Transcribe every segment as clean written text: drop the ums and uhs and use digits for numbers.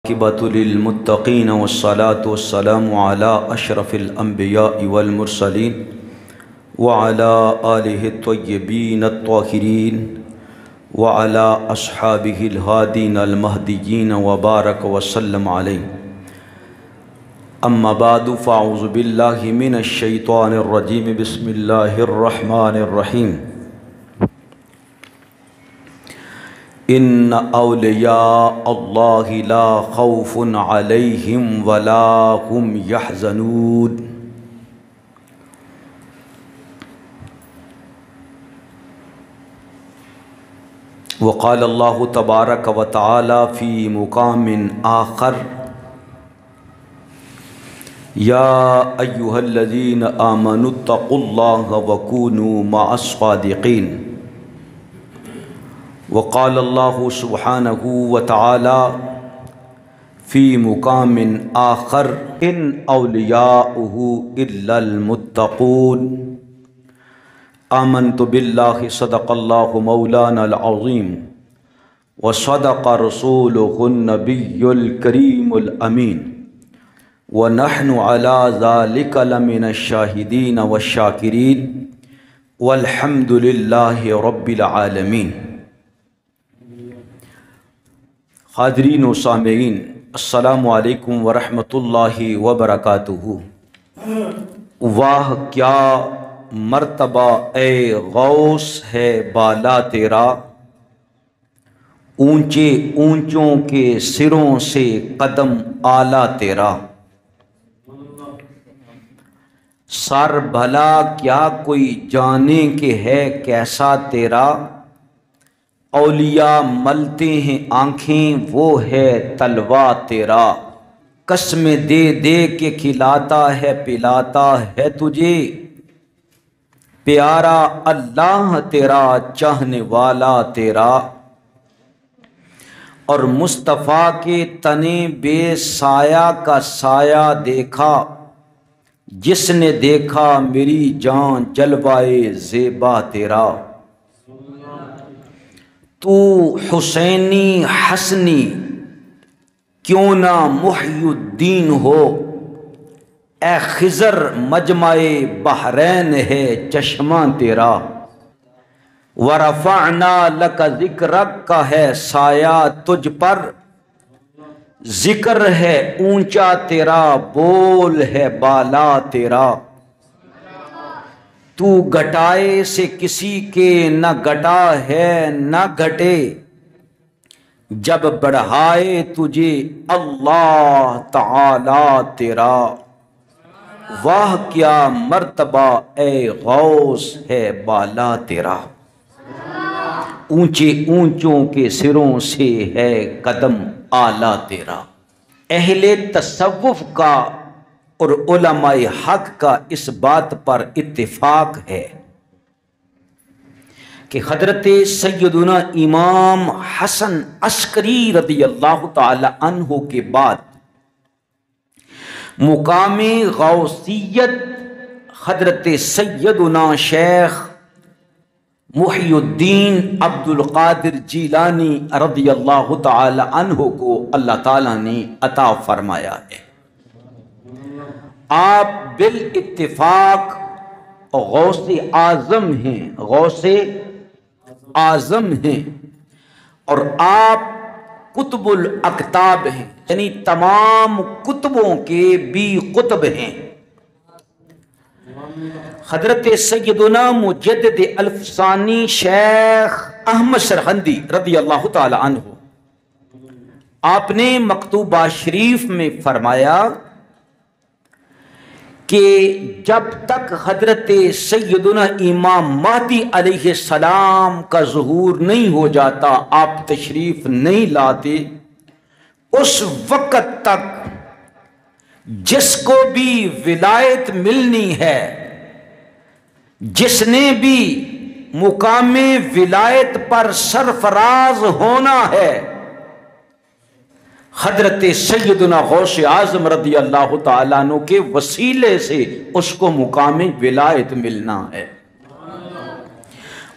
عاقبۃ للمتقین والصلاة والسلام علی اشرف الانبیاء والمرسلین وعلی آلہ الطیبین الطاہرین وعلی اصحابہ الہادین المہدیین وبارک وسلم علیہ اما بعد فاعوذ باللہ من الشیطان الرجیم بسم اللہ الرحمن الرحیم ان اولیاء اللہ لا خوف علیہم ولا هم یحزنون۔ وقال اللہ تبارک وتعالی فی مقام آخر یا ایہا الذین آمنوا اتقوا اللہ وکونوا مع الصادقین۔ وقال اللہ سبحانہ وتعالی فی مقام آخر ان اولیاؤہ الا المتقون۔ آمنت باللہ صدق اللہ مولانا العظیم وصدق رسولہ النبی الکریم الامین ونحن علی ذلک لمن الشاہدین والشاکرین والحمد للہ رب العالمین۔ حاضرین و سامعین، السلام علیکم ورحمۃ اللہ وبرکاتہ۔ واہ کیا مرتبہ اے غوث ہے بالا تیرا، اونچے اونچوں کے سروں سے قدم اعلیٰ تیرا۔ سر بھلا کیا کوئی جانے کہ ہے کیسا تیرا، اولیاء ملتے ہیں آنکھیں وہ ہے تلوا تیرا۔ قسمیں دے دے کے کھلاتا ہے پلاتا ہے تجھے، پیارا اللہ تیرا چاہنے والا تیرا۔ اور مصطفیٰ کے تنے بے سایہ کا سایہ دیکھا، جس نے دیکھا میری جان جلوائے زیبا تیرا۔ تو حسینی حسنی کیوں نہ محی الدین ہو، اے خضر مجمع بحرین ہے چشمہ تیرا۔ ورفعنا لک ذکرک کا ہے سایہ تجھ پر، ذکر ہے اونچا تیرا بول ہے بالا تیرا۔ تو گھٹائے سے کسی کے نہ گھٹا ہے نہ گھٹے، جب بڑھائے تجھے اللہ تعالی تیرا۔ واہ کیا مرتبہ اے غوث ہے بالا تیرا، اونچے اونچوں کے سروں سے ہے قدم اعلیٰ تیرا۔ اہل تصوف کا اور علماء حق کا اس بات پر اتفاق ہے کہ حضرت سیدنا امام حسن عسکری رضی اللہ تعالی عنہ کے بعد مقام غوثیت حضرت سیدنا شیخ محی الدین عبد القادر جیلانی رضی اللہ تعالی عنہ کو اللہ تعالی نے عطا فرمایا ہے۔ آپ بالاتفاق غوث اعظم ہیں، غوث اعظم ہیں، اور آپ قطب الاقطاب ہیں، یعنی تمام قطبوں کے بھی قطب ہیں۔ حضرت سیدنا مجدد الفسانی شیخ احمد سرہندی رضی اللہ تعالی عنہ، آپ نے مکتوبہ شریف میں فرمایا کہ جب تک حضرت سیدنا امام مہدی علیہ السلام کا ظہور نہیں ہو جاتا، آپ تشریف نہیں لاتے، اس وقت تک جس کو بھی ولایت ملنی ہے، جس نے بھی مقام ولایت پر سرفراز ہونا ہے، حضرت سیدنا غوث اعظم رضی اللہ تعالیٰ عنہ کے وسیلے سے اس کو مقام ولایت ملنا ہے۔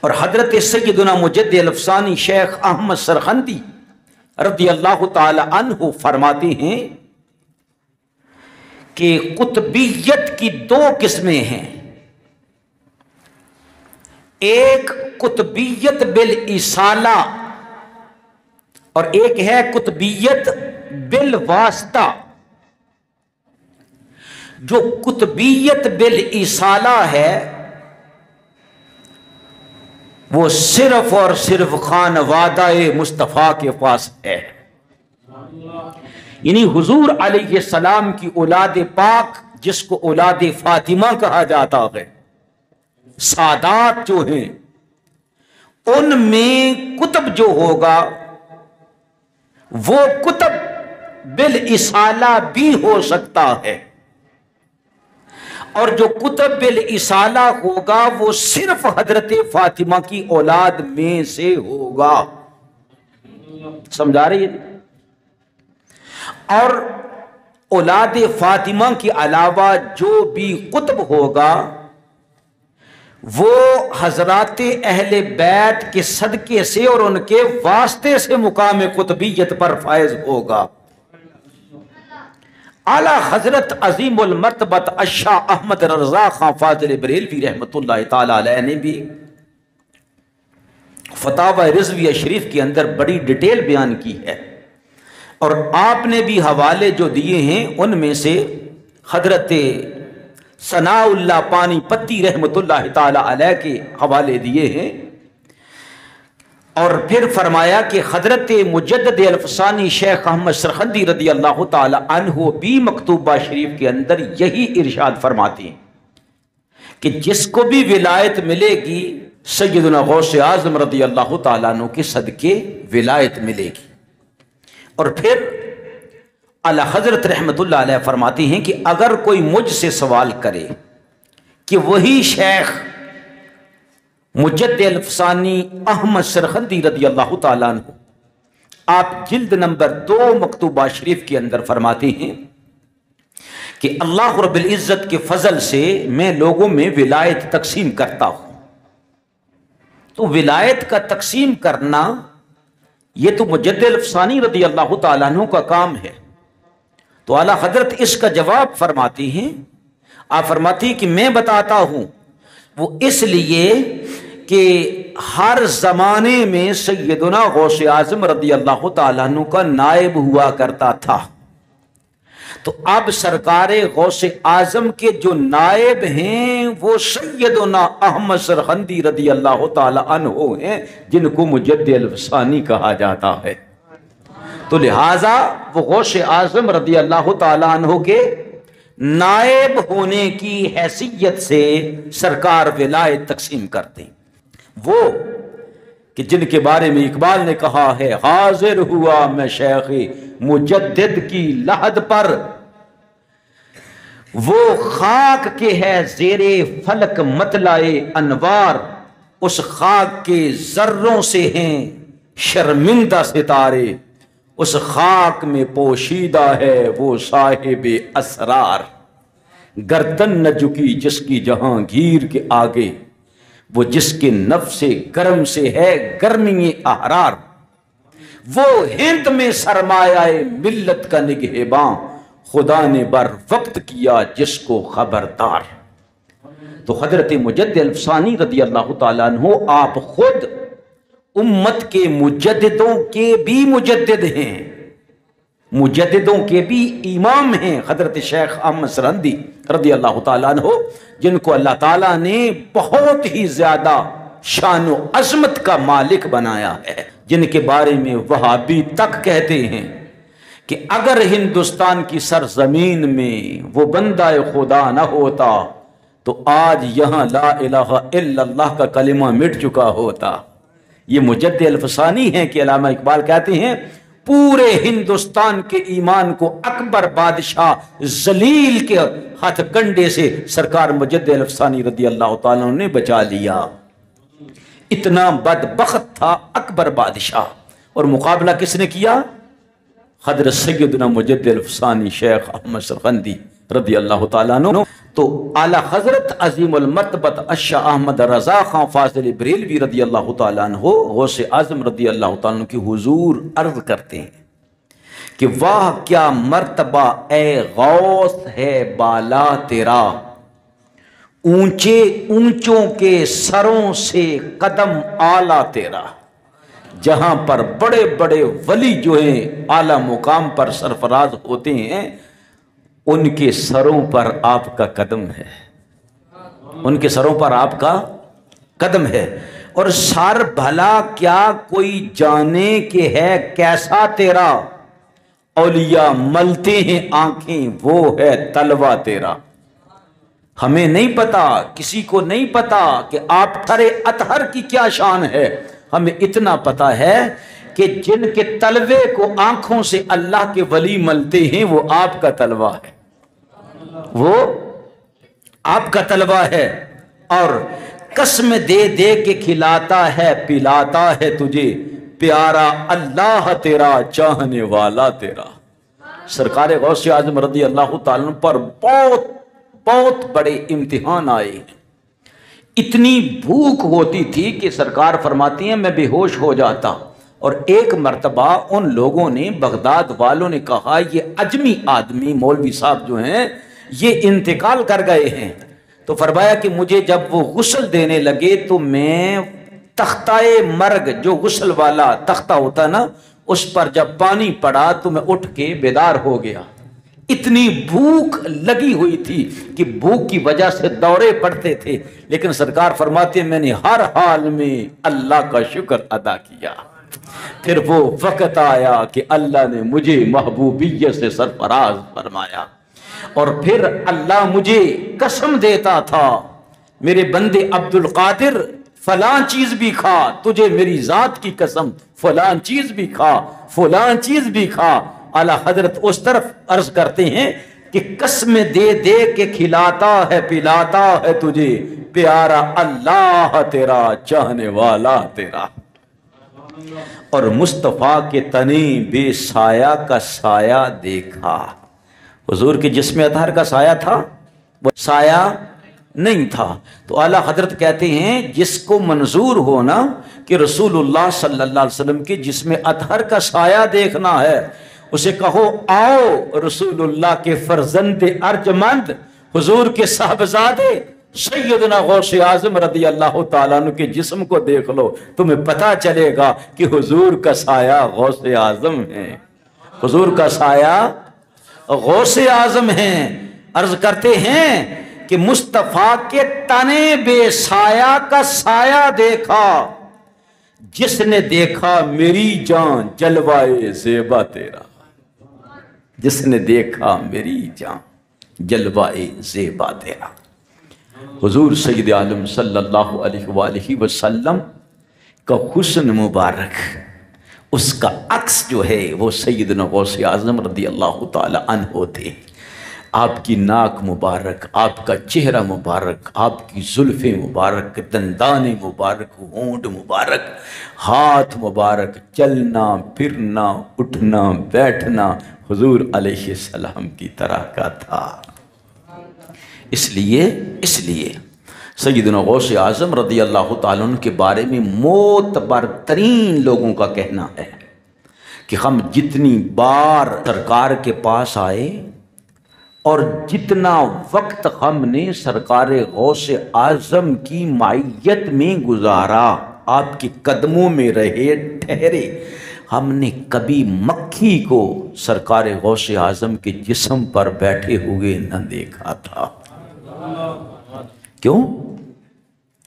اور حضرت سیدنا مجدد الفسانی شیخ احمد سرہندی رضی اللہ تعالی عنہ فرماتے ہیں کہ قطبیت کی دو قسمیں ہیں، ایک قطبیت بالإصالہ اور ایک ہے قطبیت بالواسطہ۔ جو قطبیت بالإصالہ ہے وہ صرف اور صرف خانوادہ مصطفیٰ کے پاس ہے، یعنی حضور علیہ السلام کی اولاد پاک جس کو اولاد فاطمہ کہا جاتا ہے، سادات جو ہیں ان میں قطب جو ہوگا وہ قطب بالإصالہ بھی ہو سکتا ہے، اور جو قطب بالإصالہ ہوگا وہ صرف حضرت فاطمہ کی اولاد میں سے ہوگا۔ سمجھا رہی ہے؟ اور اولاد فاطمہ کے علاوہ جو بھی قطب ہوگا وہ حضرات اہل بیت کے صدقے سے اور ان کے واسطے سے مقام قطبیت پر فائز ہوگا۔ اعلی حضرت عظیم المرتبت الشاہ احمد رضا خان فاضل بریلوی رحمۃ اللہ تعالی علیہ نے بھی فتاوی رضویہ شریف کے اندر بڑی ڈیٹیل بیان کی ہے، اور آپ نے بھی حوالے جو دیے ہیں ان میں سے حضرت ثناء اللہ پانی پتی رحمۃ اللہ تعالی علیہ کے حوالے دیے ہیں، اور پھر فرمایا کہ حضرت مجدد الفسانی شیخ احمد سرخندی رضی اللہ تعالی عنہ بھی مکتوبہ شریف کے اندر یہی ارشاد فرماتے ہیں کہ جس کو بھی ولایت ملے گی سیدنا غوث اعظم رضی اللہ تعالیٰ عنہ کے صدقے ولایت ملے گی۔ اور پھر اعلی حضرت رحمت اللہ علیہ فرماتے ہیں کہ اگر کوئی مجھ سے سوال کرے کہ وہی شیخ مجدد الفسانی احمد سرخندی رضی اللہ تعالیٰ عنہ آپ جلد نمبر 2 مکتوبہ شریف کے اندر فرماتے ہیں کہ اللہ رب العزت کے فضل سے میں لوگوں میں ولایت تقسیم کرتا ہوں، تو ولایت کا تقسیم کرنا یہ تو مجدد الفسانی رضی اللہ تعالیٰ عنہ کا کام ہے۔ تو اعلیٰ حضرت اس کا جواب فرماتی ہیں، آپ فرماتی کہ میں بتاتا ہوں، وہ اس لیے کہ ہر زمانے میں سیدنا غوث اعظم رضی اللہ تعالیٰ عنہ کا نائب ہوا کرتا تھا، تو اب سرکار غوث اعظم کے جو نائب ہیں وہ سیدنا احمد سرخندی رضی اللہ تعالیٰ عنہ ہیں جن کو مجدد الفسانی کہا جاتا ہے۔ تو لہٰذا وہ غوث اعظم رضی اللہ تعالیٰ عنہ کے نائب ہونے کی حیثیت سے سرکار ولایت تقسیم کرتے ہیں، وہ کہ جن کے بارے میں اقبال نے کہا ہے حاضر ہوا میں شیخ مجدد کی لحد پر، وہ خاک کے ہے زیر فلک مطلع انوار، اس خاک کے ذروں سے ہیں شرمندہ ستارے، اس خاک میں پوشیدہ ہے وہ صاحب اسرار، گردن نہ جھکی جس کی جہانگیر کے آگے، وہ جس کے نفس گرم سے ہے گرمی احرار، وہ ہند میں سرمایہ ملت کا نگہباں، خدا نے بر وقت کیا جس کو خبردار۔ تو حضرت مجدد الفسانی رضی اللہ تعالیٰ عنہ آپ خود امت کے مجددوں کے بھی مجدد ہیں، مجددوں کے بھی امام ہیں، حضرت شیخ احمد سرخندی رضی اللہ تعالیٰ عنہ جن کو اللہ تعالیٰ نے بہت ہی زیادہ شان و عظمت کا مالک بنایا ہے، جن کے بارے میں وہابی تک کہتے ہیں کہ اگر ہندوستان کی سرزمین میں وہ بندہ خدا نہ ہوتا تو آج یہاں لا الہ الا اللہ کا کلمہ مٹ چکا ہوتا۔ یہ مجدد الفسانی ہیں کہ علامہ اقبال کہتے ہیں پورے ہندوستان کے ایمان کو اکبر بادشاہ ذلیل کے ہاتھ کنڈے سے سرکار مجدد الفسانی رضی اللہ تعالیٰ نے بچا لیا۔ اتنا بدبخت تھا اکبر بادشاہ، اور مقابلہ کس نے کیا؟ حضرت سیدنا مجدد الفسانی شیخ احمد سرخندی رضی اللہ تعالیٰ عنہ۔ تو اعلیٰ حضرت عظیم المرتبت اشا احمد رضا خان فاضل بریلوی رضی اللہ تعالیٰ عنہ غوث اعظم رضی اللہ تعالیٰ عنہ کی حضور عرض کرتے ہیں کہ واہ کیا مرتبہ اے غوث ہے بالا تیرا، اونچے اونچوں کے سروں سے قدم اعلیٰ تیرا، جہاں پر بڑے بڑے ولی جو ہیں اعلیٰ مقام پر سرفراز ہوتے ہیں ان کے سروں پر آپ کا قدم ہے، ان کے سروں پر آپ کا قدم ہے۔ اور سر بھلا کیا کوئی جانے کہ ہے کیسا تیرا، اولیاء ملتے ہیں آنکھیں وہ ہے تلوا تیرا۔ ہمیں نہیں پتا، کسی کو نہیں پتا کہ آپ تھرے اطہر کی کیا شان ہے، ہمیں اتنا پتا ہے کہ جن کے تلوے کو آنکھوں سے اللہ کے ولی ملتے ہیں وہ آپ کا تلوا ہے، وہ آپ کا تلوا ہے۔ اور قسم دے دے کے کھلاتا ہے پلاتا ہے تجھے، پیارا اللہ تیرا چاہنے والا تیرا۔ سرکار غوث اعظم رضی اللہ تعالیٰ پر بہت بہت بڑے امتحان آئے، اتنی بھوک ہوتی تھی کہ سرکار فرماتی ہیں میں بے ہوش ہو جاتا۔ اور ایک مرتبہ ان لوگوں نے، بغداد والوں نے کہا یہ عجمی آدمی مولوی صاحب جو ہیں یہ انتقال کر گئے ہیں، تو فرمایا کہ مجھے جب وہ غسل دینے لگے تو میں تختہ مرگ، جو غسل والا تختہ ہوتا نا، اس پر جب پانی پڑا تو میں اٹھ کے بیدار ہو گیا۔ اتنی بھوک لگی ہوئی تھی کہ بھوک کی وجہ سے دورے پڑتے تھے، لیکن سرکار فرماتے ہیں میں نے ہر حال میں اللہ کا شکر ادا کیا۔ پھر وہ وقت آیا کہ اللہ نے مجھے محبوبیت سے سرفراز فرمایا، اور پھر اللہ مجھے قسم دیتا تھا میرے بندے عبد القادر فلاں چیز بھی کھا، تجھے میری ذات کی قسم فلاں چیز بھی کھا، فلاں چیز بھی کھا۔ اعلیٰ حضرت اس طرف عرض کرتے ہیں کہ قسم دے دے کے کھلاتا ہے پلاتا ہے تجھے، پیارا اللہ تیرا چاہنے والا تیرا۔ اور مصطفیٰ کے تنے بے سایہ کا سایہ دیکھا، حضور کے جسم اطہر کا سایہ تھا، وہ سایہ نہیں تھا۔ تو اعلیٰ حضرت کہتے ہیں جس کو منظور ہونا کہ رسول اللہ صلی اللہ علیہ وسلم کے جسم اطہر کا سایہ دیکھنا ہے، اسے کہو آؤ رسول اللہ کے فرزند ارجمند حضور کے صاحبزادے سیدنا غوث اعظم رضی اللہ تعالیٰ عنہ کے جسم کو دیکھ لو، تمہیں پتا چلے گا کہ حضور کا سایہ غوث اعظم ہے، حضور کا سایہ غوث اعظم ہیں۔ عرض کرتے ہیں کہ مصطفیٰ کے تنے بے سایہ کا سایہ دیکھا، جس نے دیکھا میری جان جلوائے زیبا تیرا، جس نے دیکھا میری جان جلوائے زیبا تیرا۔ حضور سید عالم صلی اللہ علیہ وآلہ وسلم کا حسن مبارک، اس کا عکس جو ہے وہ سیدنا غوث اعظم رضی اللہ تعالی عنہ تھے۔ آپ کی ناک مبارک، آپ کا چہرہ مبارک، آپ کی زلفیں مبارک، دندان مبارک، ہونٹ مبارک، ہاتھ مبارک، چلنا پھرنا اٹھنا بیٹھنا حضور علیہ السلام کی طرح کا تھا۔ اس لیے سیدنا غوث اعظم رضی اللہ تعالیٰ عنہ کے بارے میں معتبر ترین لوگوں کا کہنا ہے کہ ہم جتنی بار سرکار کے پاس آئے اور جتنا وقت ہم نے سرکار غوث اعظم کی معیت میں گزارا، آپ کے قدموں میں رہے ٹھہرے، ہم نے کبھی مکھی کو سرکار غوث اعظم کے جسم پر بیٹھے ہوئے نہ دیکھا تھا۔ کیوں؟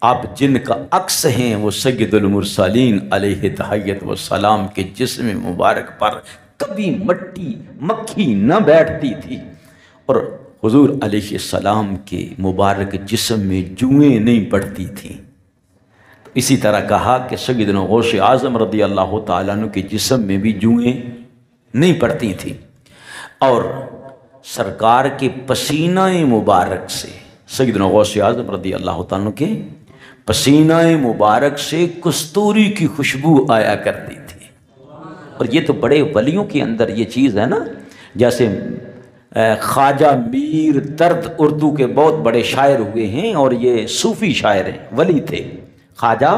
آپ جن کا عکس ہیں وہ سید المرسلین علیہ تحیت والسلام کے جسم مبارک پر کبھی مکھی نہ بیٹھتی تھی، اور حضور علیہ السلام کے مبارک جسم میں جوئیں نہیں پڑتی تھیں۔ اسی طرح کہا کہ سیدنا غوث اعظم رضی اللہ تعالیٰ عنہ کے جسم میں بھی جوئیں نہیں پڑتی تھیں، اور سرکار کے پسینہ مبارک سے، سیدنا غوث اعظم رضی اللہ تعالیٰ عنہ کے پسینہ مبارک سے کستوری کی خوشبو آیا کرتی تھی۔ اور یہ تو بڑے ولیوں کے اندر یہ چیز ہے نا، جیسے خواجہ میر درد اردو کے بہت بڑے شاعر ہوئے ہیں اور یہ صوفی شاعر ہیں، ولی تھے۔ خواجہ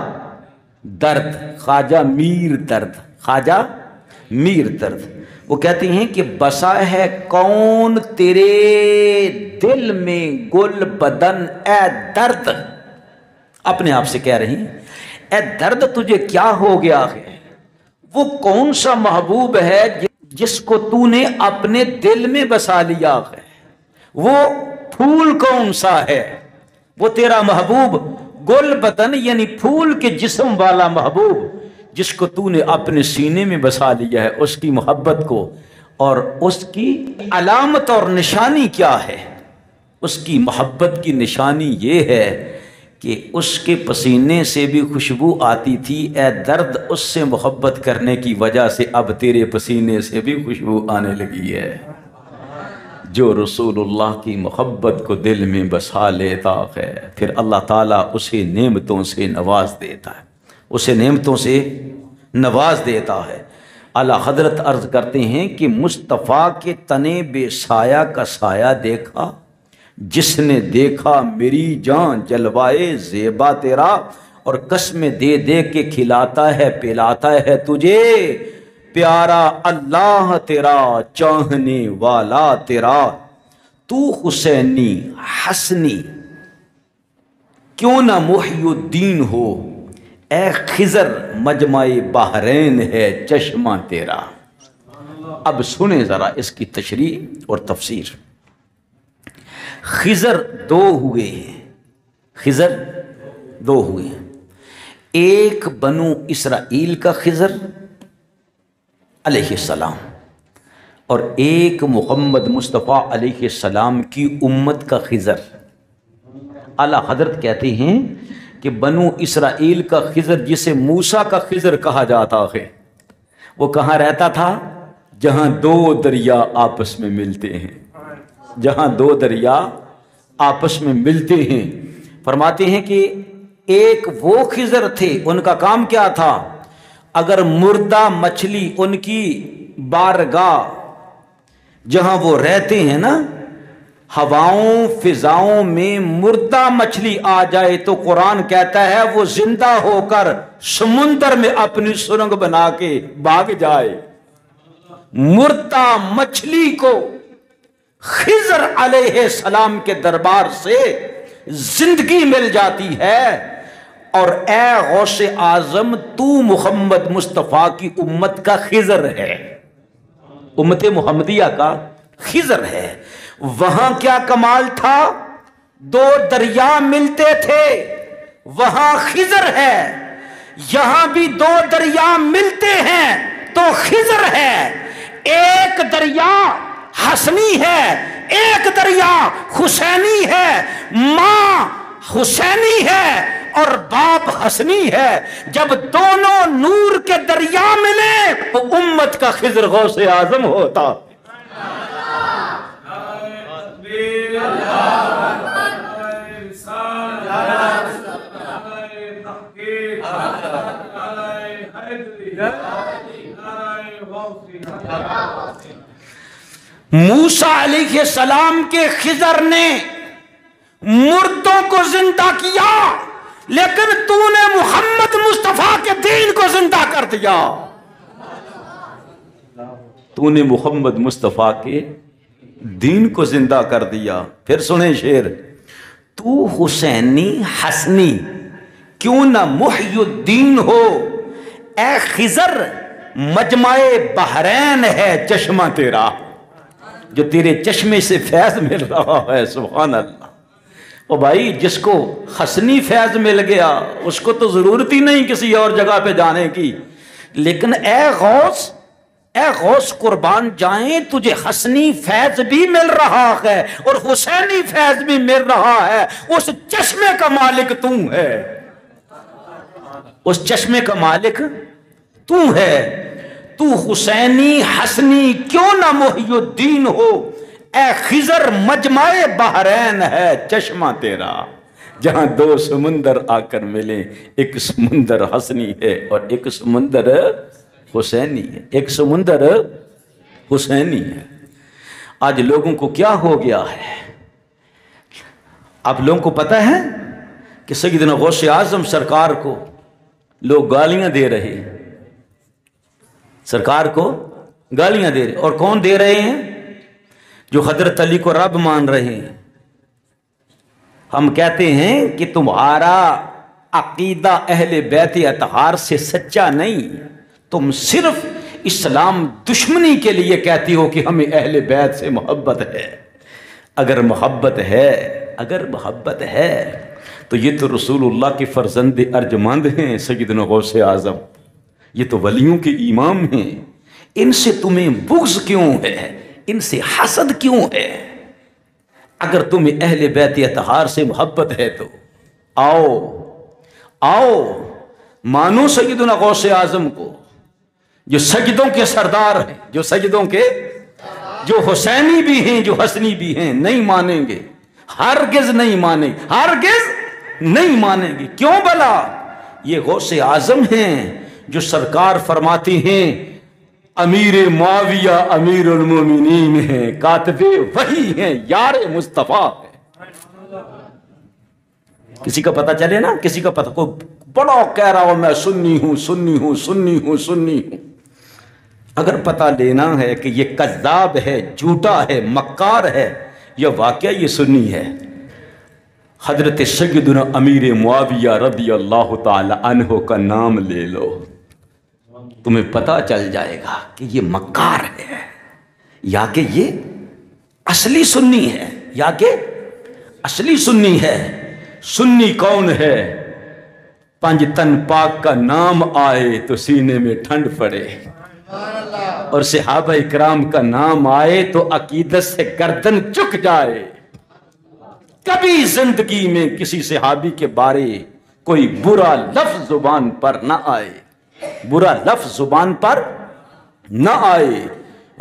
درد، خواجہ میر درد، خواجہ میر درد، وہ کہتے ہیں کہ بسا ہے کون تیرے دل میں گل بدن اے درد، اپنے آپ سے کہہ رہی ہیں اے درد تجھے کیا ہو گیا ہے، وہ کون سا محبوب ہے جس کو تو نے اپنے دل میں بسا لیا ہے، وہ پھول کون سا ہے، وہ تیرا محبوب گل بدن یعنی پھول کے جسم والا محبوب جس کو تو نے اپنے سینے میں بسا لیا ہے، اس کی محبت کو، اور اس کی علامت اور نشانی کیا ہے؟ اس کی محبت کی نشانی یہ ہے کہ اس کے پسینے سے بھی خوشبو آتی تھی، اے درد اس سے محبت کرنے کی وجہ سے اب تیرے پسینے سے بھی خوشبو آنے لگی ہے۔ جو رسول اللہ کی محبت کو دل میں بسا لیتا ہے پھر اللہ تعالیٰ اسے نعمتوں سے نواز دیتا ہے، اسے نعمتوں سے نواز دیتا ہے۔ اعلیٰ حضرت عرض کرتے ہیں کہ مصطفیٰ کے تنے بے سایہ کا سایہ دیکھا، جس نے دیکھا میری جان جلوائے زیبا تیرا، اور قسمیں دے دے کے کھلاتا ہے پلاتا ہے تجھے، پیارا اللہ تیرا چاہنے والا تیرا، تو حسینی حسنی کیوں نہ محی الدین ہو، اے خضر مجمع بحرین ہے چشمہ تیرا۔ اب سنیں ذرا اس کی تشریح اور تفسیر۔ خضر دو ہوئے ہیں، خضر دو ہوئے ہیں، ایک بنو اسرائیل کا خضر علیہ السلام اور ایک محمد مصطفیٰ علیہ السلام کی امت کا خضر۔ اعلیٰ حضرت کہتے ہیں کہ بنو اسرائیل کا خضر جسے موسیٰ کا خضر کہا جاتا ہے، وہ کہاں رہتا تھا؟ جہاں دو دریا آپس میں ملتے ہیں، جہاں دو دریا آپس میں ملتے ہیں۔ فرماتے ہیں کہ ایک وہ خضر تھے، ان کا کام کیا تھا؟ اگر مردہ مچھلی ان کی بارگاہ جہاں وہ رہتے ہیں نا، ہواؤں فضاؤں میں مردہ مچھلی آ جائے تو قرآن کہتا ہے وہ زندہ ہو کر سمندر میں اپنی سرنگ بنا کے بھاگ جائے۔ مردہ مچھلی کو خضر علیہ السلام کے دربار سے زندگی مل جاتی ہے، اور اے غوث اعظم تو محمد مصطفیٰ کی امت کا خضر ہے، امت محمدیہ کا خضر ہے۔ وہاں کیا کمال تھا؟ دو دریا ملتے تھے، وہاں خضر ہے، یہاں بھی دو دریا ملتے ہیں تو خضر ہے۔ ایک دریا حسنی ہے، ایک دریا حسینی ہے، ماں حسینی ہے اور باپ حسنی ہے۔ جب دونوں نور کے دریا ملے تو امت کا خضر غوث اعظم ہوتا۔ موسیٰ علیہ السلام کے خضر نے مردوں کو زندہ کیا، لیکن تو نے محمد مصطفیٰ کے دین کو زندہ کر دیا، تو نے محمد مصطفیٰ کے دین کو زندہ کر دیا۔ پھر سنیں شعر، تو حسینی حسنی کیوں نہ محی الدین ہو، اے خضر مجمع بحرین ہے چشمہ تیرا، جو تیرے چشمے سے فیض مل رہا ہے۔ سبحان اللہ۔ او بھائی، جس کو حسنی فیض مل گیا اس کو تو ضرورت ہی نہیں کسی اور جگہ پہ جانے کی، لیکن اے غوث قربان جائیں، تجھے حسنی فیض بھی مل رہا ہے اور حسینی فیض بھی مل رہا ہے۔ اس چشمے کا مالک تو ہے، اس چشمے کا مالک تو ہے۔ تو حسینی حسنی کیوں نہ محی الدین ہو، اے خضر مجمع بحرین ہے چشمہ تیرا، جہاں دو سمندر آ کر ملے، ایک سمندر حسنی ہے اور ایک سمندر حسینی ہے، ایک سمندر حسینی ہے۔ آج لوگوں کو کیا ہو گیا ہے؟ آپ لوگوں کو پتہ ہے کہ سیدنا غوث اعظم سرکار کو لوگ گالیاں دے رہے ہیں، سرکار کو گالیاں دے رہے، اور کون دے رہے ہیں؟ جو حضرت علی کو رب مان رہے ہیں۔ ہم کہتے ہیں کہ تمہارا عقیدہ اہل بیت اطہار سے سچا نہیں، تم صرف اسلام دشمنی کے لیے کہتی ہو کہ ہمیں اہل بیت سے محبت ہے۔ اگر محبت ہے تو یہ تو رسول اللہ کے فرزند ارجمند ہیں سیدنا غوث اعظم، یہ تو ولیوں کے امام ہیں، ان سے تمہیں بغض کیوں ہے؟ ان سے حسد کیوں ہے؟ اگر تمہیں اہل بیت اطہار سے محبت ہے تو آؤ مانو سیدنا غوث اعظم کو، جو سجدوں کے سردار ہیں، جو حسینی بھی ہیں، جو حسنی بھی ہیں۔ نہیں مانیں گے، ہرگز نہیں مانیں گے۔ کیوں بلا؟ یہ غوث اعظم ہیں جو سرکار فرماتے ہیں امیر معاویہ امیر المومنین ہیں، کاتب وحی ہیں، یار مصطفیٰ ہیں۔ کسی کا پتہ چلے نا، کسی کا پتہ، کوئی بڑا کہہ رہا ہو میں سنی ہوں، اگر پتہ لینا ہے کہ یہ کذاب ہے، جھوٹا ہے، مکار ہے، یا واقعہ یہ سنی ہے، حضرت سیدنا امیر معاویہ رضی اللہ تعالی عنہ کا نام لے لو، تمہیں پتہ چل جائے گا کہ یہ مکار ہے یا کہ یہ اصلی سنی ہے۔ سنی کون ہے؟ پنج تن پاک کا نام آئے تو سینے میں ٹھنڈ پڑے، اور صحابہ اکرام کا نام آئے تو عقیدت سے گردن جھک جائے۔ کبھی زندگی میں کسی صحابی کے بارے کوئی برا لفظ زبان پر نہ آئے،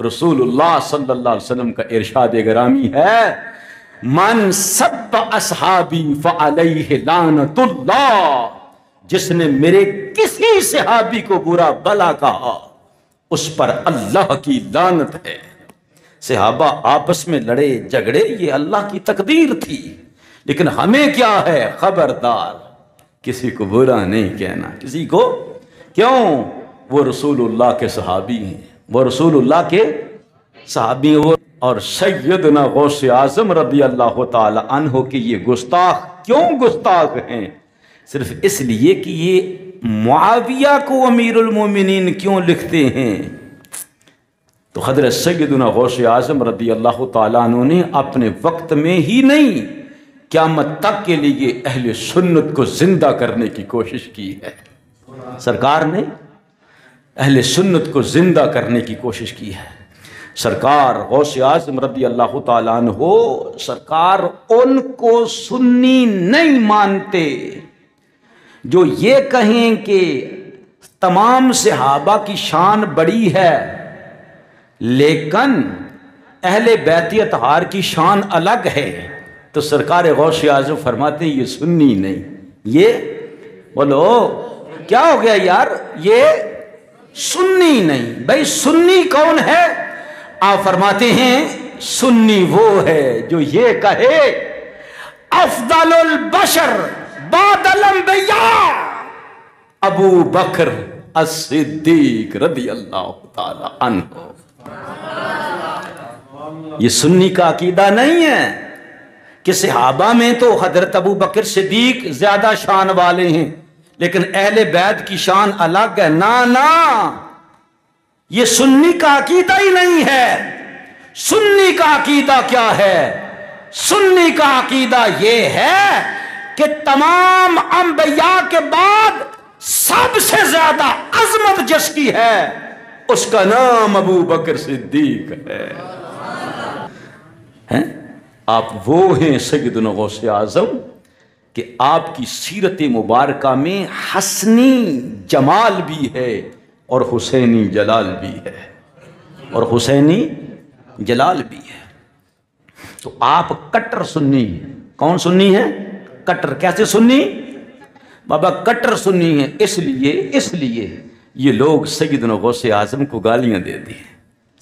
رسول اللہ صلی اللہ علیہ وسلم کا ارشاد گرامی ہے من سب اصحابی فعلیہ لعنت اللہ، جس نے میرے کسی صحابی کو برا بلا کہا اس پر اللہ کی لعنت ہے۔ صحابہ آپس میں لڑے جھگڑے، یہ اللہ کی تقدیر تھی، لیکن ہمیں کیا ہے؟ خبردار، کسی کو برا نہیں کہنا، کسی کو، کیوں؟ وہ رسول اللہ کے صحابی ہیں، اور سیدنا غوث اعظم رضی اللہ تعالی عنہ کے یہ گستاخ کیوں گستاخ ہیں؟ صرف اس لیے کہ یہ معاویہ کو امیر المومنین کیوں لکھتے ہیں۔ تو حضرت سیدنا غوث اعظم رضی اللہ تعالیٰ عنہ نے اپنے وقت میں ہی نہیں، قیامت تک کے لیے اہل سنت کو زندہ کرنے کی کوشش کی ہے۔ سرکار نے اہل سنت کو زندہ کرنے کی کوشش کی ہے۔ سرکار غوث اعظم رضی اللہ تعالیٰ عنہ، سرکار ان کو سنی نہیں مانتے جو یہ کہیں کہ تمام صحابہ کی شان بڑی ہے لیکن اہل بیت اطہار کی شان الگ ہے۔ تو سرکار غوث اعظم فرماتے ہیں یہ سنی نہیں، یہ بولو کیا ہو گیا یار، یہ سنی نہیں۔ بھائی سنی کون ہے؟ آپ فرماتے ہیں سنی وہ ہے جو یہ کہے افضل البشر بعد الانبیاء ابو بکر الصدیق رضی اللہ تعالی عنہ۔ یہ سنی کا عقیدہ نہیں ہے کہ صحابہ میں تو حضرت ابو بکر صدیق زیادہ شان والے ہیں لیکن اہل بیت کی شان الگ ہے۔ نا، یہ سنی کا عقیدہ ہی نہیں ہے۔ سنی کا عقیدہ کیا ہے؟ سنی کا عقیدہ یہ ہے کہ تمام انبیاء کے بعد سب سے زیادہ عظمت جس کی ہے اس کا نام ابو بکر صدیق ہے۔ آپ وہ ہیں سیدنا غوث اعظم کہ آپ کی سیرت مبارکہ میں حسنی جمال بھی ہے اور حسینی جلال بھی ہے، تو آپ کٹر سنی ہیں۔ کون سنی ہے؟ کٹر۔ کیسے سنی؟ بابا کٹر سنی ہے۔ اس لیے یہ لوگ سیدنا غوث اعظم کو گالیاں دیتے ہیں،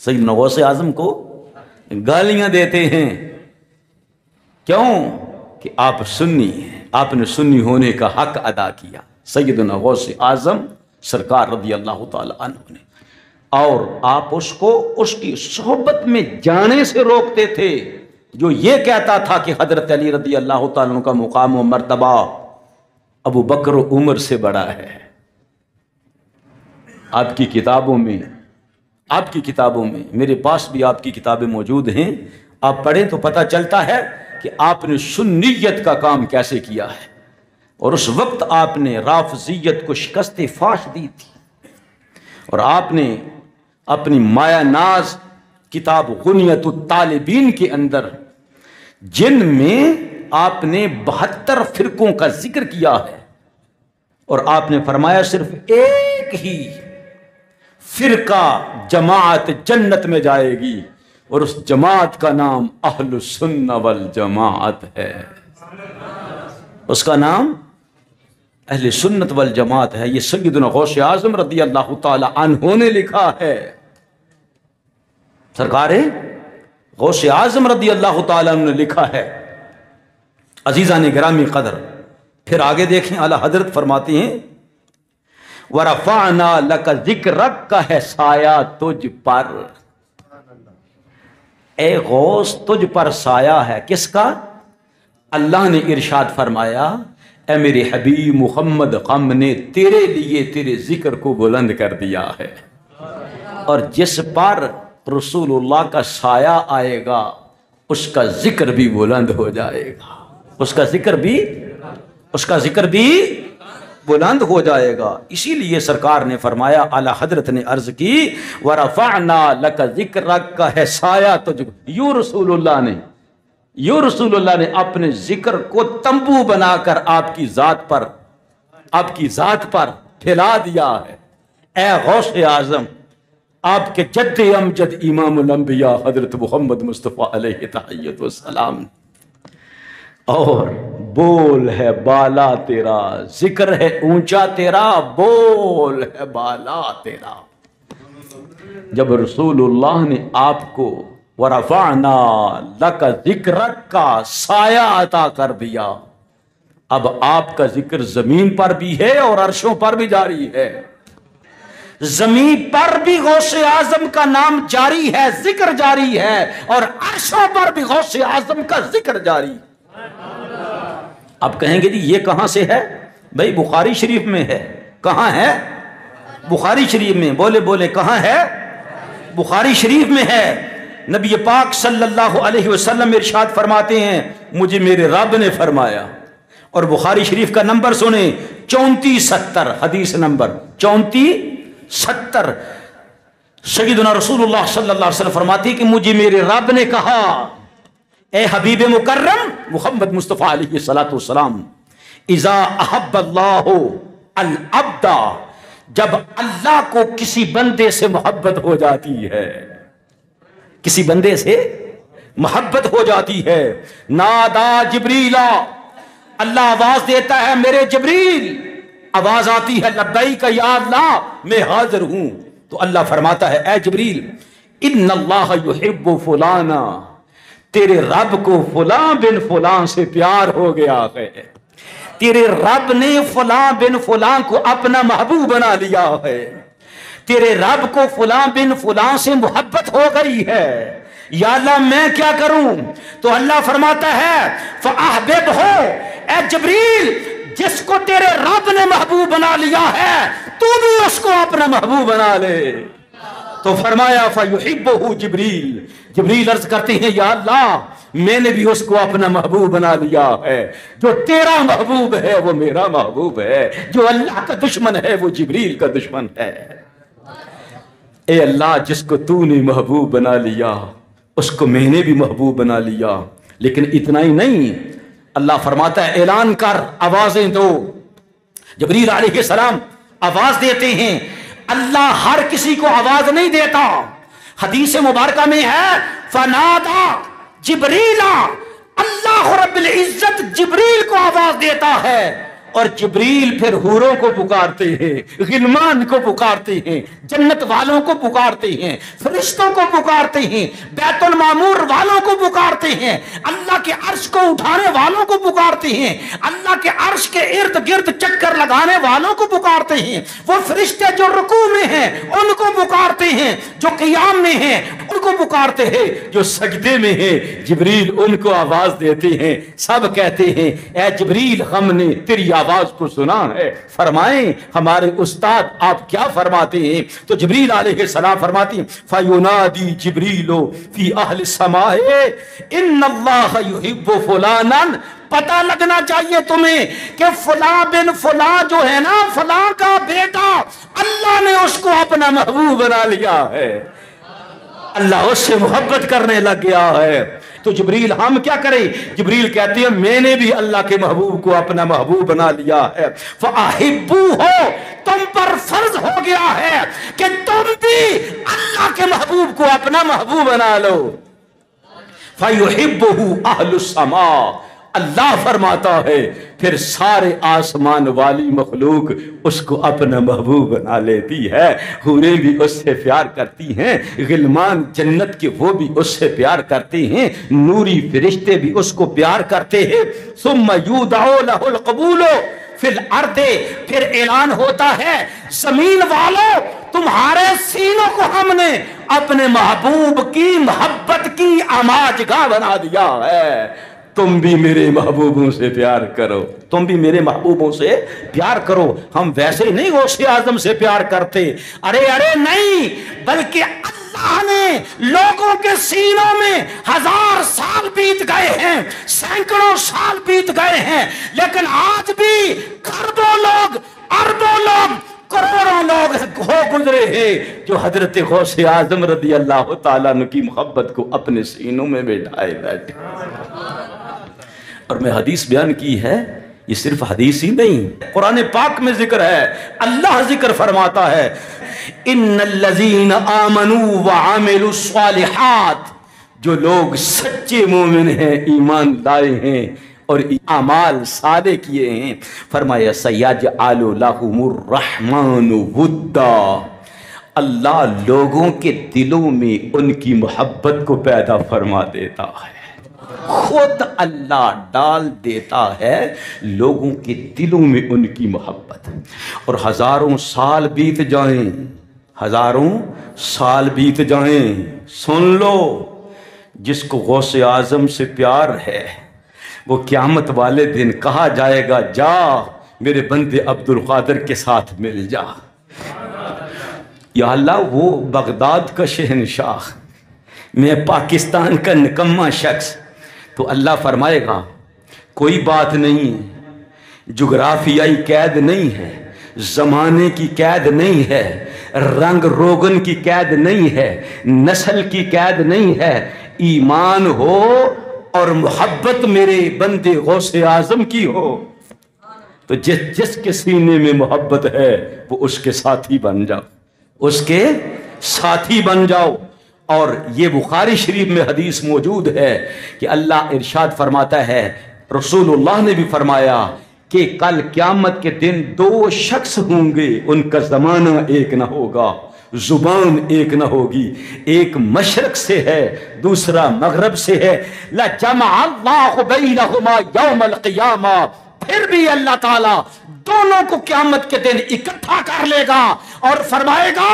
سیدنا غوث اعظم کو گالیاں دیتے ہیں، کیوں؟ کہ آپ سنی ہیں، آپ نے سنی ہونے کا حق ادا کیا۔ سیدنا غوث اعظم سرکار رضی اللہ تعالی عنہ نے، اور آپ اس کو اس کی صحبت میں جانے سے روکتے تھے جو یہ کہتا تھا کہ حضرت علی رضی اللہ تعالیٰ عنہ کا مقام و مرتبہ ابو بکر و عمر سے بڑا ہے۔ آپ کی کتابوں میں میرے پاس بھی آپ کی کتابیں موجود ہیں، آپ پڑھیں تو پتہ چلتا ہے کہ آپ نے سنیت کا کام کیسے کیا ہے، اور اس وقت آپ نے رافضیت کو شکست فاش دی تھی، اور آپ نے اپنی مایا ناز کتاب غنیت الطالبین کے اندر، جن میں آپ نے 72 فرقوں کا ذکر کیا ہے، اور آپ نے فرمایا صرف ایک ہی فرقہ جماعت جنت میں جائے گی، اور اس جماعت کا نام اہل السنہ والجماعت ہے۔ اس کا نام اہل سنت والجماعت ہے۔ یہ سیدنا غوث اعظم رضی اللہ تعالی عنہ نے لکھا ہے۔ سرکار غوث اعظم رضی اللہ تعالی عنہ نے لکھا ہے۔ عزیزان گرامی قدر، پھر آگے دیکھیں، اعلیٰ حضرت فرماتے ہیں وَرَفَعْنَا لَكَ ذِكْرَكَ کا ہے سایہ تجھ پر، اے غوث تجھ پر سایہ ہے، کس کا؟ اللہ نے ارشاد فرمایا اے میرے حبیب محمد، ہم نے تیرے لیے تیرے ذکر کو بلند کر دیا ہے، اور جس پر رسول اللہ کا سایہ آئے گا اس کا ذکر بھی بلند ہو جائے گا، اس کا ذکر بھی بلند ہو جائے گا۔ اسی لیے سرکار نے فرمایا، اعلیٰ حضرت نے عرض کی وَرَفَعْنَا لَكَ ذِكْرَكَ کا ہے سایہ تجھ، یوں رسول اللہ نے اپنے ذکر کو تمبو بنا کر آپ کی ذات پر پھیلا دیا ہے۔ اے غوث اعظم، آپ کے جد امجد امام الانبیاء حضرت محمد مصطفیٰ علیہ تحیت والسلام، اور بول ہے بالا تیرا، ذکر ہے اونچا تیرا، بول ہے بالا تیرا۔ جب رسول اللہ نے آپ کو وَرَفَعْنَا لَكَ ذِكْرَكَ کا سایہ عطا کر دیا، اب آپ کا ذکر زمین پر بھی ہے اور عرشوں پر بھی جاری ہے۔ زمین پر بھی غوث اعظم کا نام جاری ہے، ذکر جاری ہے، اور عرشوں پر بھی غوث اعظم کا ذکر جاری ہے۔ آپ کہیں گے جی یہ کہاں سے ہے؟ بھائی بخاری شریف میں ہے۔ کہاں ہے؟ بخاری شریف میں۔ بولے کہاں ہے؟ بخاری شریف میں ہے۔ نبی پاک صلی اللہ علیہ وسلم ارشاد فرماتے ہیں مجھے میرے رب نے فرمایا، اور بخاری شریف کا نمبر سنیں 3470، حدیث نمبر 3470۔ سیدنا رسول اللہ صلی اللہ علیہ وسلم فرماتے ہیں کہ مجھے میرے رب نے کہا اے حبیب مکرم محمد مصطفیٰ علیہ الصلوۃ والسلام، اذا احب اللہ العبد، جب اللہ کو کسی بندے سے محبت ہو جاتی ہے، کسی بندے سے محبت ہو جاتی ہے، نادا جبریل، اللہ آواز دیتا ہے میرے جبریل، آواز آتی ہے لبیک یا اللہ، میں حاضر ہوں، تو اللہ فرماتا ہے اے جبریل ان اللہ یحب فلانا، تیرے رب کو فلاں بن فلاں سے پیار ہو گیا ہے، تیرے رب نے فلاں بن فلاں کو اپنا محبوب بنا لیا ہے، تیرے رب کو فلاں بن فلاں سے محبت ہو گئی ہے، یا اللہ میں کیا کروں؟ تو اللہ فرماتا ہے فَأَحْبِبْهُ، اے جبریل جس کو تیرے رب نے محبوب بنا لیا ہے تو بھی اس کو اپنا محبوب بنا لے۔ تو فرمایا فَيُحِبُّهُ جبریل، جبریل عرض کرتے ہیں یا اللہ میں نے بھی اس کو اپنا محبوب بنا لیا ہے، جو تیرا محبوب ہے وہ میرا محبوب ہے، جو اللہ کا دشمن ہے وہ جبریل کا دشمن ہے۔ اے اللہ جس کو تو نے محبوب بنا لیا اس کو میں نے بھی محبوب بنا لیا، لیکن اتنا ہی نہیں، اللہ فرماتا ہے اعلان کر، آوازیں دو۔ جبریل علیہ السلام آواز دیتے ہیں، اللہ ہر کسی کو آواز نہیں دیتا، حدیث مبارکہ میں ہے فنادا جبریل، اللہ رب العزت جبریل کو آواز دیتا ہے، اور جبریل پھر حوروں کو پکارتے ہیں، غلمان کو پکارتے ہیں، جنت والوں کو پکارتے ہیں، فرشتوں کو پکارتے ہیں، بیت المعمور والوں کو پکارتے ہیں، اللہ کے عرش کو اٹھانے والوں کو پکارتے ہیں، اللہ کے عرش کے ارد گرد چکر لگانے والوں کو پکارتے ہیں، وہ فرشتے جو رکوع میں ہیں ان کو پکارتے ہیں، جو قیام میں ہیں ان کو پکارتے ہیں، جو سجدے میں ہیں جبریل ان کو آواز دیتے ہیں۔ سب کہتے ہیں اے جبریل ہم نے تیری آواز کو سنا ہے، فرمائیں ہمارے استاد آپ کیا فرماتے ہیں؟ تو جبریل علیہ السلام فرماتی ہیں فَيُنَادِي جِبْرِيلُ فِي أَهْلِ السَّمَاءِ إِنَّ اللَّهَ يُحِبُّ فُلَانًا۔ پتہ لگنا چاہیے تمہیں کہ فلاں بن فلاں جو ہے نا، فلاں کا بیٹا، اللہ نے اس کو اپنا محبوب بنا لیا ہے، اللہ اس سے محبت کرنے لگ گیا ہے۔ تو جبریل ہم کیا کریں؟ جبریل کہتے ہیں میں نے بھی اللہ کے محبوب کو اپنا محبوب بنا لیا ہے۔ فَأَحِبُّوهُ، تم پر فرض ہو گیا ہے کہ تم بھی اللہ کے محبوب کو اپنا محبوب بنا لو۔ فَيُحِبُّهُ أَهْلُ السَّمَاءِ، اللہ فرماتا ہے پھر سارے آسمان والی مخلوق اس کو اپنا محبوب بنا لیتی ہے، حوریں بھی اس سے پیار کرتی ہیں، غلمان جنت کے وہ بھی اس سے پیار کرتے ہیں، نوری فرشتے بھی اس کو پیار کرتے ہیں۔ ثم یودع لہ القبول فی الارض، پھر اعلان ہوتا ہے زمین والوں تمہارے سینوں کو ہم نے اپنے محبوب کی محبت کی آماجگاہ بنا دیا ہے، تم بھی میرے محبوبوں سے پیار کرو، تم بھی میرے محبوبوں سے پیار کرو۔ ہم ویسے نہیں غوث اعظم سے پیار کرتے، ارے نہیں، بلکہ اللہ نے لوگوں کے سینوں میں 1000 سال بیت گئے ہیں، سینکڑوں سال بیت گئے ہیں، لیکن آج بھی کروڑوں لوگ، اربوں لوگ، کروڑوں لوگ ہو گزرے ہیں جو حضرت غوث اعظم رضی اللہ تعالیٰ عنہ کی محبت کو اپنے سینوں میں بٹھائے بیٹھے۔ اور میں حدیث بیان کی ہے، یہ صرف حدیث ہی نہیں، قرآن پاک میں ذکر ہے، اللہ ذکر فرماتا ہے ان الذین آمنوا وعملوا الصالحات، جو لوگ سچے مومن ہیں، ایمان لائے ہیں اور اعمال صالح کیے ہیں، فرمایا سیجعل لہم الرحمن ودا، اللہ لوگوں کے دلوں میں ان کی محبت کو پیدا فرما دیتا ہے، خود اللہ ڈال دیتا ہے لوگوں کے دلوں میں ان کی محبت۔ اور 1000 سال بیت جائیں، 1000 سال بیت جائیں، سن لو جس کو غوث اعظم سے پیار ہے وہ قیامت والے دن کہا جائے گا جا میرے بندے عبد القادر کے ساتھ مل جا۔ یا اللہ وہ بغداد کا شہنشاہ، میں پاکستان کا نکمہ شخص، تو اللہ فرمائے گا کوئی بات نہیں، جغرافیائی قید نہیں ہے، زمانے کی قید نہیں ہے، رنگ روگن کی قید نہیں ہے، نسل کی قید نہیں ہے، ایمان ہو اور محبت میرے بندے غوث اعظم کی ہو تو جس کے سینے میں محبت ہے وہ اس کے ساتھی بن جاؤ، اس کے ساتھی بن جاؤ۔ اور یہ بخاری شریف میں حدیث موجود ہے کہ اللہ ارشاد فرماتا ہے، رسول اللہ نے بھی فرمایا کہ کل قیامت کے دن 2 شخص ہوں گے، ان کا زمانہ ایک نہ ہوگا، زبان ایک نہ ہوگی، ایک مشرق سے ہے دوسرا مغرب سے ہے، لَجَمَعَ اللَّهُ بَيْنَهُمَا يَوْمَ الْقِيَامَةِ، پھر بھی اللہ تعالیٰ دونوں کو قیامت کے دن اکٹھا کر لے گا اور فرمائے گا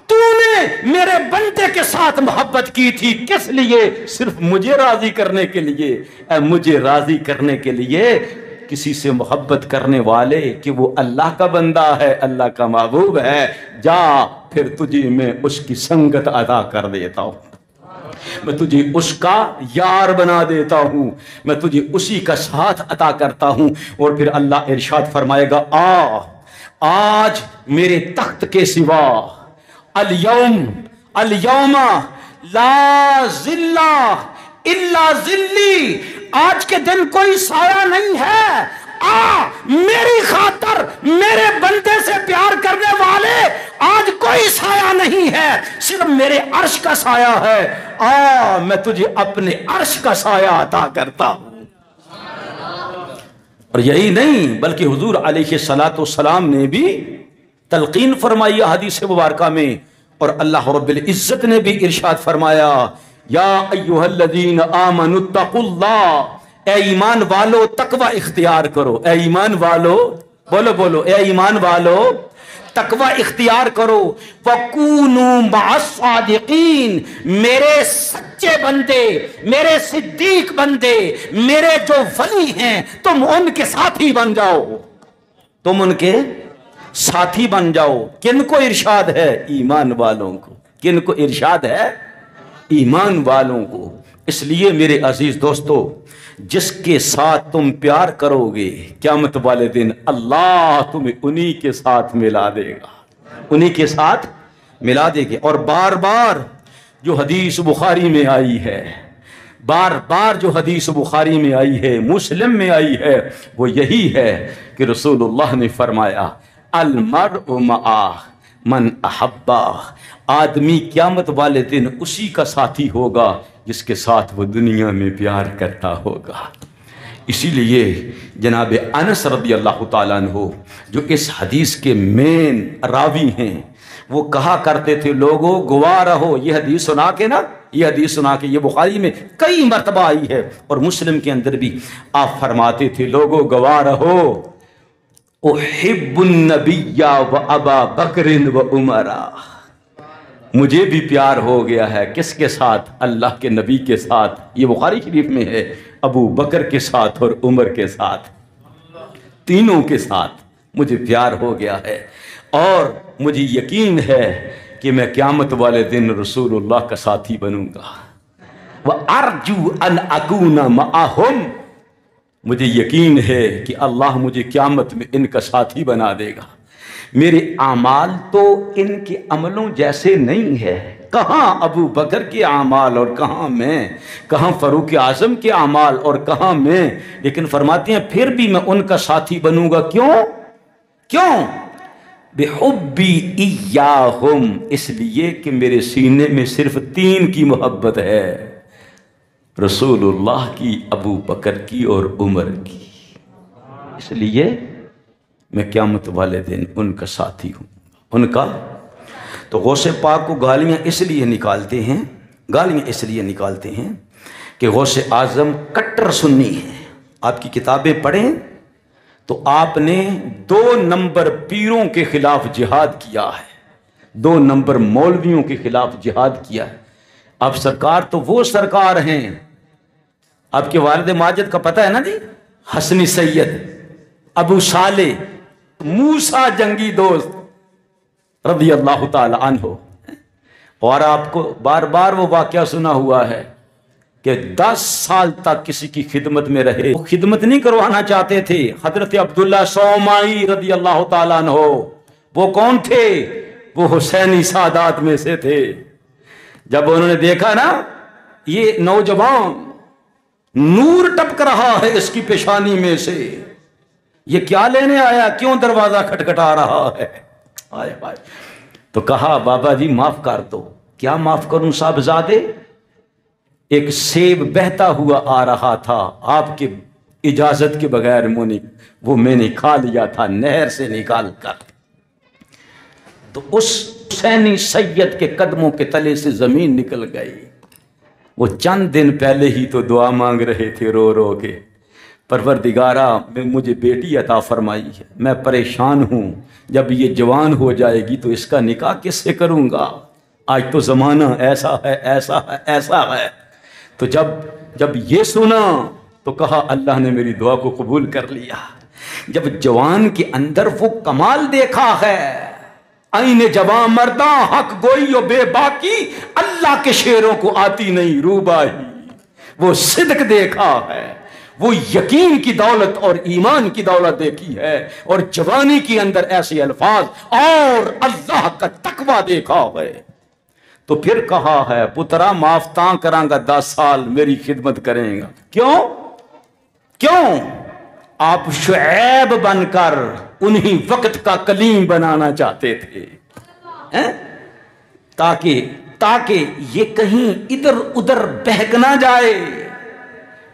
تو نے میرے بندے کے ساتھ محبت کی تھی کس لیے؟ صرف مجھے راضی کرنے کے لیے۔ اے مجھے راضی کرنے کے لیے کسی سے محبت کرنے والے کہ وہ اللہ کا بندہ ہے، اللہ کا محبوب ہے، جا پھر تجھے میں اس کی سنگت عطا کر دیتا ہوں، میں تجھے اس کا یار بنا دیتا ہوں، میں تجھے اسی کا ساتھ عطا کرتا ہوں۔ اور پھر اللہ ارشاد فرمائے گا آج میرے تخت کے سوا اليوم لا ذل الا ذلی، آج کے دن کوئی سایہ نہیں ہے، میری خاطر میرے بندے سے پیار کرنے والے آج کوئی سایہ نہیں ہے، صرف میرے عرش کا سایہ ہے، میں تجھے اپنے عرش کا سایہ عطا کرتا ہوں۔ اور یہی نہیں بلکہ حضور علیہ الصلوۃ والسلام نے بھی تلقین فرمائی حدیث مبارکہ میں، اور اللہ رب العزت نے بھی ارشاد فرمایا یا ایھا الذین آمنوا اتقوا اللہ، اے ایمان والو تقوی اختیار کرو، اے ایمان والو، بولو بولو، اے ایمان والو تقوی اختیار کرو، وَكُونُوا مَعَ الصَّادِقِينَ، میرے سچے بندے، میرے صدیق بندے، میرے جو ولی ہیں تم ان کے ساتھی بن جاؤ، تم ان کے ساتھی بن جاؤ۔ کن کو ارشاد ہے؟ ایمان والوں کو۔ کن کو ارشاد ہے؟ ایمان والوں کو۔ اس لیے میرے عزیز دوستو، جس کے ساتھ تم پیار کرو گے قیامت والے دن اللہ تمہیں انہی کے ساتھ ملا دے گا، انہی کے ساتھ ملا دے گے۔ اور بار بار جو حدیث بخاری میں آئی ہے، بار بار جو حدیث بخاری میں آئی ہے، مسلم میں آئی ہے، وہ یہی ہے کہ رسول اللہ نے فرمایا المرء مع من احبہ، آدمی قیامت والے دن اسی کا ساتھی ہوگا جس کے ساتھ وہ دنیا میں پیار کرتا ہوگا۔ اسی لیے جناب انس رضی اللہ تعالیٰ عنہ جو اس حدیث کے مین راوی ہیں، وہ کہا کرتے تھے لوگوں گواہ رہو، یہ حدیث سنا کے نا، یہ حدیث سنا کے، یہ بخاری میں کئی مرتبہ آئی ہے اور مسلم کے اندر بھی آپ فرماتے تھے لوگوں گواہ رہو احب النبی و ابا بکر و عمر، مجھے بھی پیار ہو گیا ہے کس کے ساتھ؟ اللہ کے نبی کے ساتھ، یہ بخاری شریف میں ہے، ابو بکر کے ساتھ اور عمر کے ساتھ، تینوں کے ساتھ مجھے پیار ہو گیا ہے، اور مجھے یقین ہے کہ میں قیامت والے دن رسول اللہ کا ساتھی بنوں گا۔ وَأَرْجُو أَنْ أَكُونَ مَعَهُمْ، مجھے یقین ہے کہ اللہ مجھے قیامت میں ان کا ساتھی بنا دے گا۔ میرے اعمال تو ان کے عملوں جیسے نہیں ہے، کہاں ابو بکر کے اعمال اور کہاں میں، کہاں فاروق اعظم کے اعمال اور کہاں میں، لیکن فرماتے ہیں پھر بھی میں ان کا ساتھی بنوں گا۔ کیوں؟ کیوں؟ بحبی ایاہم، اس لیے کہ میرے سینے میں صرف تین کی محبت ہے، رسول اللہ کی، ابو بکر کی اور عمر کی، اس لیے میں قیامت والے دن ان کا ساتھی ہوں، ان کا۔ تو غوث پاک کو گالیاں اس لیے نکالتے ہیں، گالیاں اس لیے نکالتے ہیں کہ غوث اعظم کٹر سنی ہیں۔ آپ کی کتابیں پڑھیں تو آپ نے 2 نمبر پیروں کے خلاف جہاد کیا ہے، 2 نمبر مولویوں کے خلاف جہاد کیا ہے۔ اب سرکار تو وہ سرکار ہیں، آپ کے والد ماجد کا پتہ ہے نا جی، حسنی سید، ابو صالح، موسیٰ جنگی دوست رضی اللہ تعالی عنہ، اور آپ کو بار بار وہ واقعہ سنا ہوا ہے کہ 10 سال تک کسی کی خدمت میں رہے، وہ خدمت نہیں کروانا چاہتے تھے۔ حضرت عبداللہ صومعی رضی اللہ تعالیٰ عنہ، وہ کون تھے؟ وہ حسینی سادات میں سے تھے۔ جب انہوں نے دیکھا نا یہ نوجوان نور ٹپک رہا ہے اس کی پیشانی میں سے، یہ کیا لینے آیا، کیوں دروازہ کھٹکھٹا رہا ہے، آئے آئے، تو کہا بابا جی معاف کر دو۔ کیا معاف کروں صاحبزادے؟ ایک سیب بہتا ہوا آ رہا تھا آپ کے اجازت کے بغیر، وہ میں نے کھا لیا تھا نہر سے نکال کر۔ تو اس حسینی سید کے قدموں کے تلے سے زمین نکل گئی۔ وہ چند دن پہلے ہی تو دعا مانگ رہے تھے رو رو کے، پروردگارا مجھے بیٹی عطا فرمائی ہے، میں پریشان ہوں، جب یہ جوان ہو جائے گی تو اس کا نکاح کس سے کروں گا؟ آج تو زمانہ ایسا ہے، ایسا ہے، ایسا ہے۔ تو جب یہ سنا تو کہا اللہ نے میری دعا کو قبول کر لیا۔ جب جوان کے اندر وہ کمال دیکھا ہے، آئین جوان مرداں حق گوئی و بے باکی، اللہ کے شیروں کو آتی نہیں روباہی، وہ صدق دیکھا ہے، وہ یقین کی دولت اور ایمان کی دولت دیکھی ہے، اور جوانی کے اندر ایسے الفاظ اور اللہ کا تقوی دیکھا ہے۔ تو پھر کہا ہے پترا معاف تاں کراں گا 10 سال میری خدمت کریں گا۔ کیوں؟ کیوں؟ آپ شعیب بن کر انہی وقت کا کلیم بنانا چاہتے تھے، تاکہ یہ کہیں ادھر ادھر بہک نہ جائے،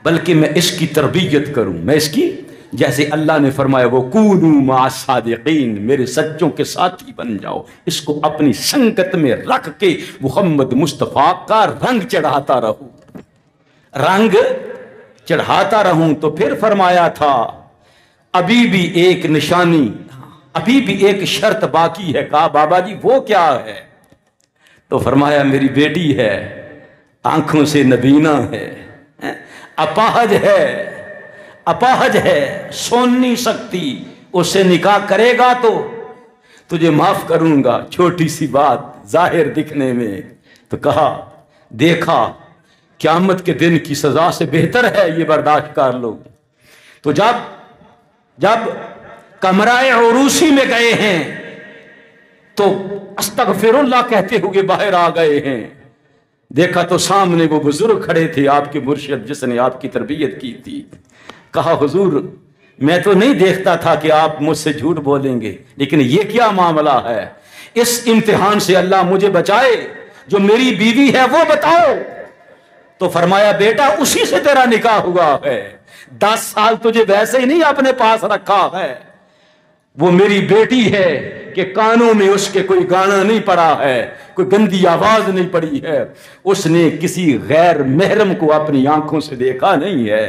بلکہ میں اس کی تربیت کروں، میں اس کی جیسے اللہ نے فرمایا وہ کونوا مع الصادقین، میرے سچوں کے ساتھی بن جاؤ، اس کو اپنی سنگت میں رکھ کے محمد مصطفیٰ کا رنگ چڑھاتا رہو، رنگ چڑھاتا رہوں۔ تو پھر فرمایا تھا ابھی بھی ایک نشانی، ابھی بھی ایک شرط باقی ہے۔ کہا بابا جی وہ کیا ہے؟ تو فرمایا میری بیٹی ہے، آنکھوں سے نبینا ہے، اپاہج ہے، اپاہج ہے، سن نہیں سکتی، اس سے نکاح کرے گا تو تجھے معاف کروں گا، چھوٹی سی بات ظاہر دکھنے میں۔ تو کہا دیکھا قیامت کے دن کی سزا سے بہتر ہے یہ برداشت کر لو۔ تو جب کمرہ عروسی میں گئے ہیں تو استغفر اللہ کہتے ہوئے باہر آ گئے ہیں، دیکھا تو سامنے وہ بزرگ کھڑے تھے، آپ کے مرشد جس نے آپ کی تربیت کی تھی۔ کہا حضور میں تو نہیں دیکھتا تھا کہ آپ مجھ سے جھوٹ بولیں گے، لیکن یہ کیا معاملہ ہے؟ اس امتحان سے اللہ مجھے بچائے، جو میری بیوی ہے وہ بتاؤ۔ تو فرمایا بیٹا اسی سے تیرا نکاح ہوا ہے، 10 سال تجھے ویسے ہی نہیں اپنے پاس رکھا ہے، وہ میری بیٹی ہے کہ کانوں میں اس کے کوئی گانا نہیں پڑا ہے، کوئی گندی آواز نہیں پڑی ہے، اس نے کسی غیر محرم کو اپنی آنکھوں سے دیکھا نہیں ہے،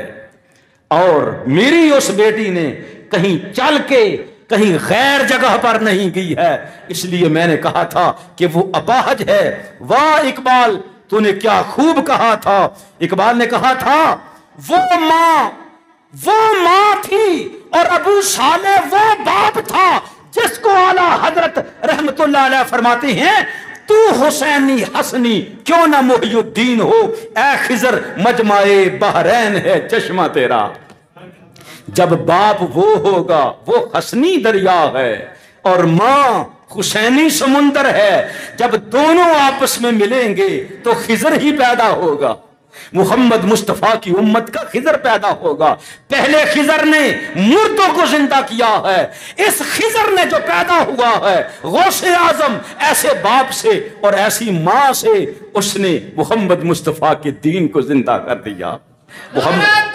اور میری اس بیٹی نے کہیں چل کے کہیں غیر جگہ پر نہیں گئی ہے، اس لیے میں نے کہا تھا کہ وہ اپاہج ہے۔ واہ اقبال تو نے کیا خوب کہا تھا، اقبال نے کہا تھا وہ ماں تھی اور ابو صالح وہ باپ تھا، جس کو اعلیٰ حضرت رحمت اللہ علیہ فرماتے ہیں تو حسینی حسنی کیوں نہ محی الدین ہو، اے خضر مجمع بحرین ہے چشمہ تیرا۔ جب باپ وہ ہوگا وہ حسنی دریا ہے اور ماں حسینی سمندر ہے، جب دونوں آپس میں ملیں گے تو خضر ہی پیدا ہوگا، محمد مصطفیٰ کی امت کا خضر پیدا ہوگا۔ پہلے خضر نے مردوں کو زندہ کیا ہے، اس خضر نے جو پیدا ہوا ہے غوث اعظم ایسے باپ سے اور ایسی ماں سے، اس نے محمد مصطفیٰ کے دین کو زندہ کر دیا۔ محمد